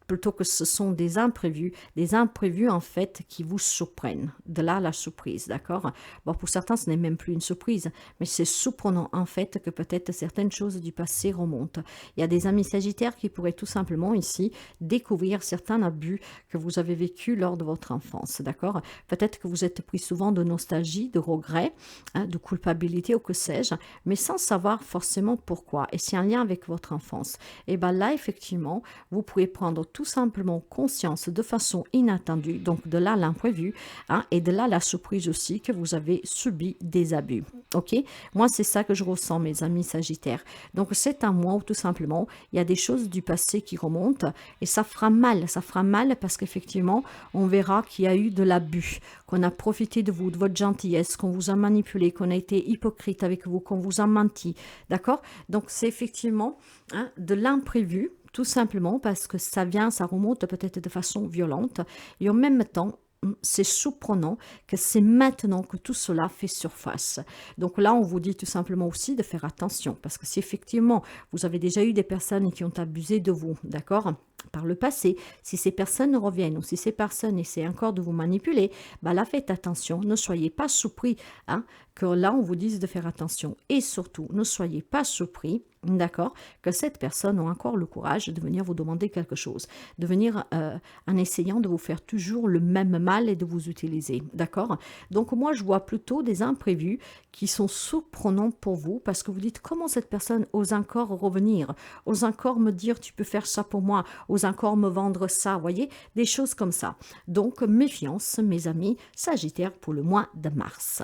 plutôt que ce sont des imprévus en fait qui vous surprennent. De là la surprise, d'accord? Bon, pour certains ce n'est même plus une surprise, mais c'est surprenant en fait que peut-être certaines choses du passé remontent. Il y a des amis sagittaires qui pourraient tout simplement ici découvrir certains abus que vous avez vécu lors de votre enfance, d'accord? Peut-être que vous êtes pris souvent de nostalgie, de regret, hein, de culpabilité ou que sais-je, mais sans savoir forcément pourquoi. Et c'est un lien avec votre enfance. Et bien là, effectivement, vous pouvez prendre tout simplement conscience de façon inattendue, donc de là l'imprévu, hein, et de là la surprise aussi que vous avez subi des abus. Ok, moi c'est ça que je ressens, mes amis Sagittaires. Donc c'est un mois où tout simplement il y a des choses du passé qui remontent et ça fera mal parce qu'effectivement on verra qu'il y a eu de l'abus, qu'on a profité de vous, de votre gentillesse, qu'on vous a manipulé, qu'on a été hypocrite avec vous, qu'on vous a menti, d'accord? Donc c'est effectivement, hein, de l'imprévu, tout simplement parce que ça vient, ça remonte peut-être de façon violente et en même temps, c'est surprenant que c'est maintenant que tout cela fait surface. Donc là, on vous dit tout simplement aussi de faire attention, parce que si effectivement vous avez déjà eu des personnes qui ont abusé de vous, d'accord, par le passé, si ces personnes reviennent ou si ces personnes essaient encore de vous manipuler, bah là, faites attention, ne soyez pas surpris, hein, que là, on vous dise de faire attention. Et surtout, ne soyez pas surpris, d'accord, que cette personne ait encore le courage de venir vous demander quelque chose, de venir en essayant de vous faire toujours le même mal et de vous utiliser, d'accord? Donc moi, je vois plutôt des imprévus qui sont surprenants pour vous parce que vous dites comment cette personne ose encore revenir, ose encore me dire tu peux faire ça pour moi, ose encore me vendre ça, voyez, des choses comme ça. Donc méfiance, mes amis Sagittaires, pour le mois de mars.